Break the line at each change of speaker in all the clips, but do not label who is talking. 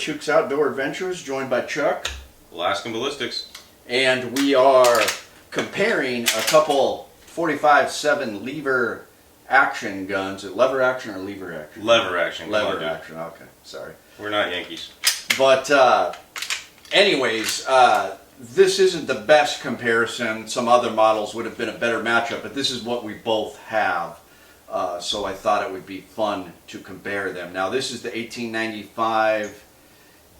Chuke's Outdoor Adventures, joined by Chuck.
Alaskan Ballistics.
And we are comparing a couple 45-7 lever action guns. Lever action or lever action?
Lever action.
Lever action, okay, sorry.
We're not Yankees.
But anyways, this isn't the best comparison. Some other models would have been a better matchup, but this is what we both have. So I thought it would be fun to compare them. Now this is the 1895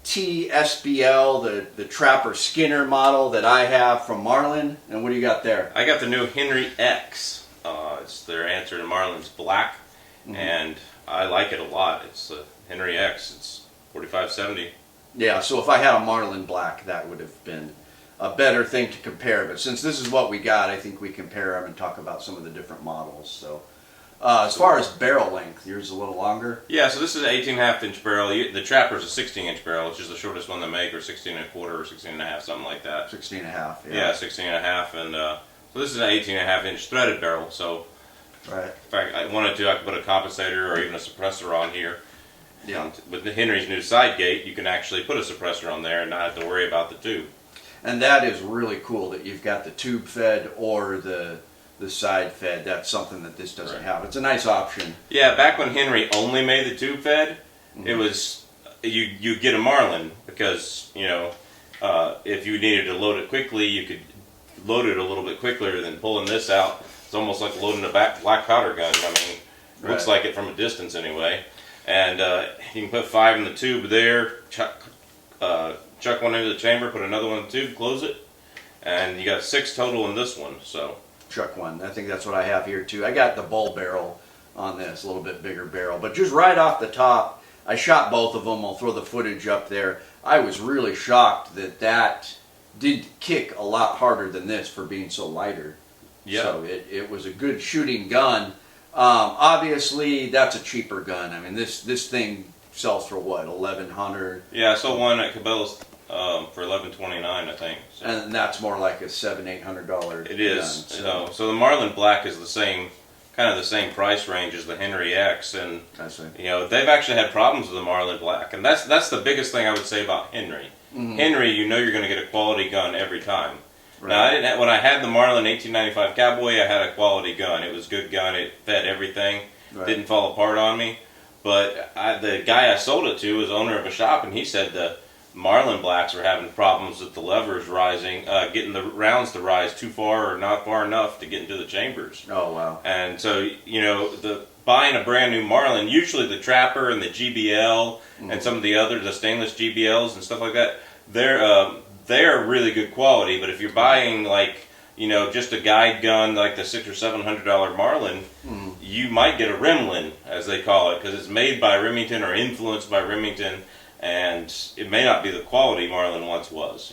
T SBL, the Trapper Skinner model that I have from Marlin. And what do you got there?
I got the new Henry X. It's their answer to Marlin's Black, and I like it a lot. It's the Henry X. It's 4570.
Yeah, so if I had a Marlin Black, that would have been a better thing to compare. But since this is what we got, I think we compare them and talk about some of the different models. So as far as barrel length, yours is a little longer?
Yeah, so this is an 18.5 inch barrel. The Trapper's a 16 inch barrel, which is the shortest one they make, or 16 and a quarter, or 16 and a half, something like that.
16 and a half, yeah.
Yeah, 16 and a half, and so this is an 18.5 inch threaded barrel. So
right.
in fact, I wanted to, I could put a compensator or even a suppressor on here.
Yeah.
And with the Henry's new side gate, you can actually put a suppressor on there and not have to worry about the tube.
And that is really cool that you've got the tube fed or the side fed. That's something that this doesn't have. It's a nice option.
Yeah, back when Henry only made the tube fed, it was you get a Marlin because if you needed to load it quickly, you could load it a little bit quicker than pulling this out. It's almost like loading a black powder gun. I mean, it looks like it from a distance anyway. And you can put 5 in the tube there. Chuck one into the chamber, put another one in the tube, close it, and you got 6 total in this one. So.
Chuck one. I think that's what I have here too. I got the bull barrel on this, a little bit bigger barrel. But just right off the top, I shot both of them. I'll throw the footage up there. I was really shocked that did kick a lot harder than this for being so lighter.
Yeah.
So it was a good shooting gun. Obviously, that's a cheaper gun. I mean, this thing sells for what, $1,100?
Yeah, I saw one at Cabela's for $11.29, I think. So.
And that's more like a $700-800.
It is.
Gun,
so the Marlin Black is the same, kind of the same price range as the Henry X, and
I see.
They've actually had problems with the Marlin Black, and that's the biggest thing I would say about Henry. Henry, you're going to get a quality gun every time. Right. Now, when I had the Marlin 1895 Cowboy, I had a quality gun. It was a good gun. It fed everything.
Right.
Didn't fall apart on me. But the guy I sold it to was owner of a shop, and he said the Marlin Blacks were having problems with the levers rising, getting the rounds to rise too far or not far enough to get into the chambers.
Oh, wow.
And so, buying a brand new Marlin, usually the Trapper and the GBL and some of the stainless GBLs and stuff like that, they're really good quality. But if you're buying just a guide gun like the $600 or $700 Marlin, you might get a Remlin, as they call it, because it's made by Remington or influenced by Remington, and it may not be the quality Marlin once was.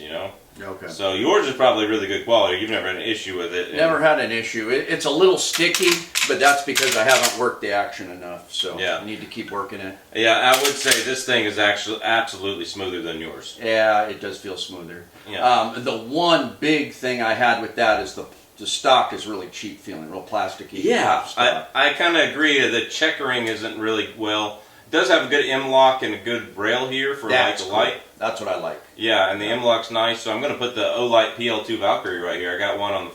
Okay.
So yours is probably really good quality. You've never had an issue with it.
Never had an issue. It's a little sticky, but that's because I haven't worked the action enough. So I need to keep working it.
Yeah, I would say this thing is actually absolutely smoother than yours.
Yeah, it does feel smoother.
Yeah.
The one big thing I had with that is the stock is really cheap feeling, real plasticky.
Yeah,
stock.
I kind of agree. The checkering isn't really well. It does have a good M-lock and a good rail here for the light.
That's what I like.
Yeah, and the M-lock's nice. So I'm going to put the Olight PL2 Valkyrie right here. I got one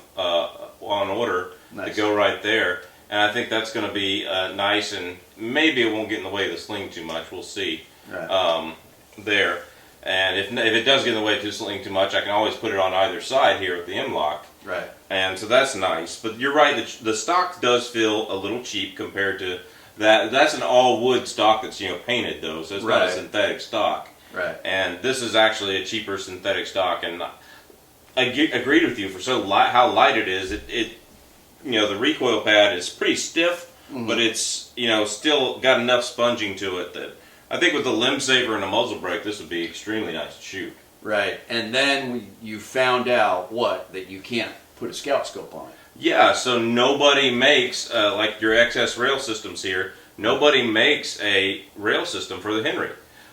on order to go right there, and I think that's going to be nice. And maybe it won't get in the way of the sling too much. We'll see.
Right.
There, and if it does get in the way of the sling too much, I can always put it on either side here with the M-lock.
Right.
And so that's nice. But you're right. The stock does feel a little cheap compared to. That's an all-wood stock that's painted though, so it's not a synthetic stock.
Right.
And this is actually a cheaper synthetic stock, and I agreed with you for how light it is. The recoil pad is pretty stiff, but it's still got enough sponging to it that I think with the limb saver and a muzzle brake, this would be extremely nice to shoot.
Right. And then you found out that you can't put a scout scope on it.
Yeah, so nobody makes, like your XS rail systems here, nobody makes a rail system for the Henry.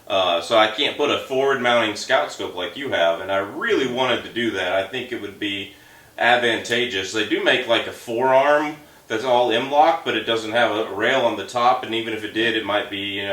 So I can't put a forward mounting scout scope like you have, and I really wanted to do that. I think it would be advantageous. They do make like a forearm that's all M-lock, but it doesn't have a rail on the top, and even if it did, it might be,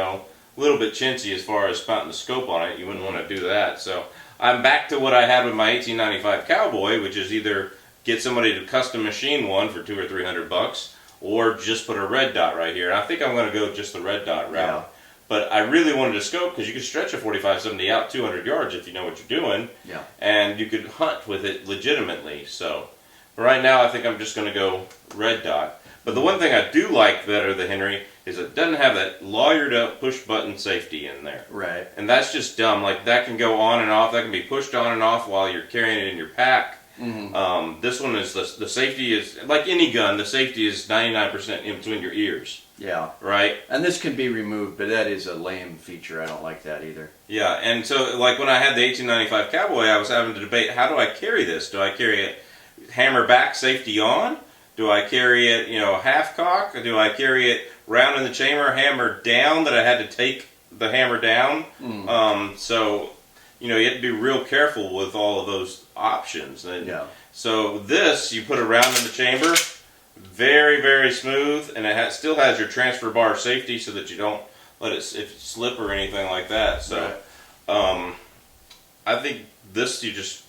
little bit chintzy as far as mounting the scope on it. You wouldn't want to do that. So I'm back to what I had with my 1895 Cowboy, which is either get somebody to custom machine one for $200 or $300, or just put a red dot right here. And I think I'm going to go just the red dot route.
Yeah.
But I really wanted a scope because you could stretch a 45-70 out 200 yards if you know what you're doing.
Yeah.
And you could hunt with it legitimately. So right now I think I'm just going to go red dot. But the one thing I do like better than Henry is it doesn't have that lawyered up push button safety in there.
Right.
And that's just dumb. Like that can go on and off. That can be pushed on and off while you're carrying it in your pack.
Mm-hmm.
This one is the safety is like any gun. The safety is 99% in between your ears.
Yeah.
Right.
And this can be removed, but that is a lame feature. I don't like that either.
Yeah. And so like when I had the 1895 Cowboy, I was having to debate, how do I carry this? Do I carry it hammer back safety on? Do I carry it, half cock? Or do I carry it round in the chamber, hammer down, that I had to take the hammer down? So, you have to be real careful with all of those options. And
Yeah.
so this, you put around in the chamber, very, very smooth, and it still has your transfer bar safety so that you don't let it slip or anything like that. So,
Right.
I think this, you just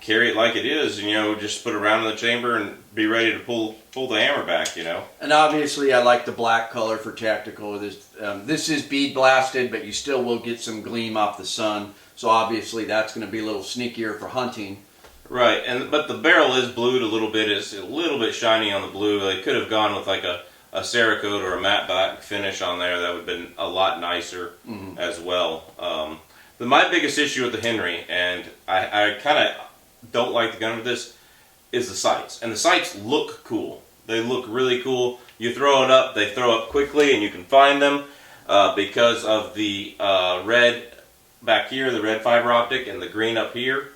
carry it like it is, and just put it around in the chamber and be ready to pull the hammer back.
And obviously, I like the black color for tactical. This is bead blasted, but you still will get some gleam off the sun. So obviously, that's going to be a little sneakier for hunting.
Right, but the barrel is blued a little bit. It's a little bit shiny on the blue. They could have gone with like a Cerakote or a matte black finish on there. That would have been a lot nicer as well. My biggest issue with the Henry, and I kind of don't like the gun with this, is the sights. And the sights look cool. They look really cool. You throw it up, they throw up quickly, and you can find them because of the red back here, the red fiber optic, and the green up here.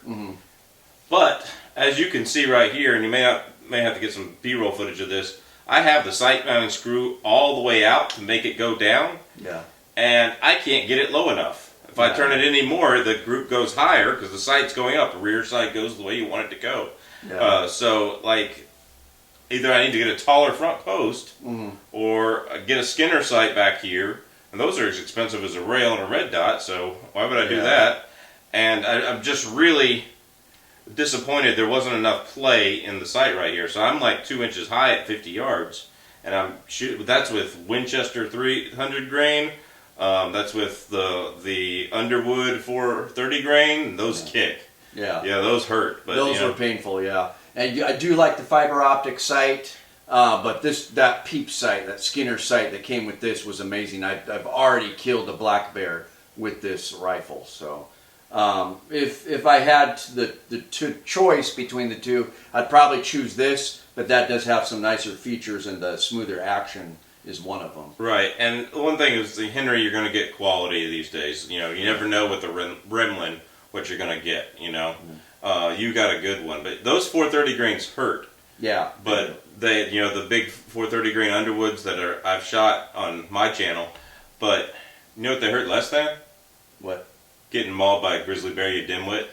But as you can see right here, and you may have to get some B-roll footage of this, I have the sight mounting screw all the way out to make it go down.
Yeah.
And I can't get it low enough. If I turn it any more, the group goes higher because the sight's going up. The rear sight goes the way you want it to go.
Yeah.
So, like, either I need to get a taller front post or get a Skinner sight back here. And those are as expensive as a rail and a red dot, so why would I do that? And I'm just really disappointed there wasn't enough play in the sight right here. So I'm like 2 inches high at 50 yards. And I'm shooting. That's with Winchester 300 grain. That's with the Underwood 430 grain. Those kick.
Yeah.
Yeah, those hurt. But
those were painful, yeah. And I do like the fiber optic sight, but that peep sight, that Skinner sight that came with this was amazing. I've already killed a black bear with this rifle. So if I had the choice between the two, I'd probably choose this, but that does have some nicer features, and the smoother action is one of them.
Right, and one thing is the Henry, you're going to get quality these days. You never know with the Remlin what you're going to get. You got a good one, but those 430 grains hurt.
Yeah,
but they, the big 430 grain Underwoods that I've shot on my channel. But you know what they hurt less than?
What?
Getting mauled by a grizzly bear, you dimwit.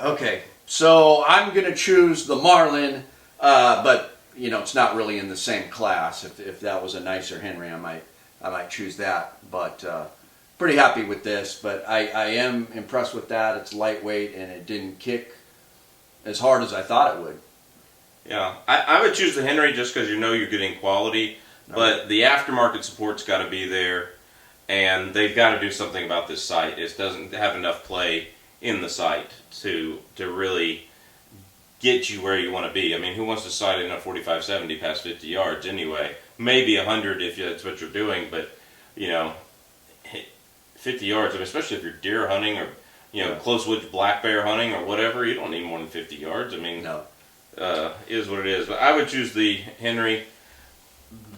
Okay, so I'm going to choose the Marlin, but it's not really in the same class. If that was a nicer Henry, I might choose that. But pretty happy with this. But I am impressed with that. It's lightweight and it didn't kick as hard as I thought it would.
Yeah, I would choose the Henry just because you're getting quality. But the aftermarket support's got to be there, and they've got to do something about this sight. It doesn't have enough play in the sight to really get you where you want to be. I mean, who wants to sight in a 45-70 past 50 yards anyway? Maybe 100 if that's what you're doing, but 50 yards, especially if you're deer hunting or close woods black bear hunting or whatever, you don't need more than 50 yards. I mean, is what it is. But I would choose the Henry.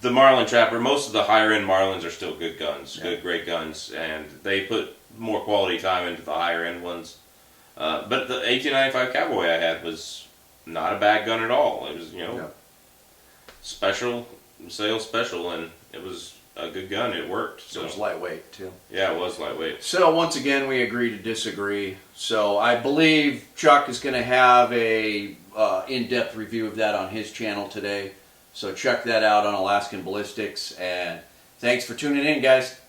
The Marlin Trapper, most of the higher end Marlins are still good guns, good, great guns, and they put more quality time into the higher end ones. But the 1895 Cowboy I had was not a bad gun at all. It was, special, sales special, and it was a good gun. It worked. So.
It was lightweight too.
Yeah, it was lightweight.
So once again, we agree to disagree. So I believe Chuck is going to have a in-depth review of that on his channel today. So check that out on Alaskan Ballistics. And thanks for tuning in, guys.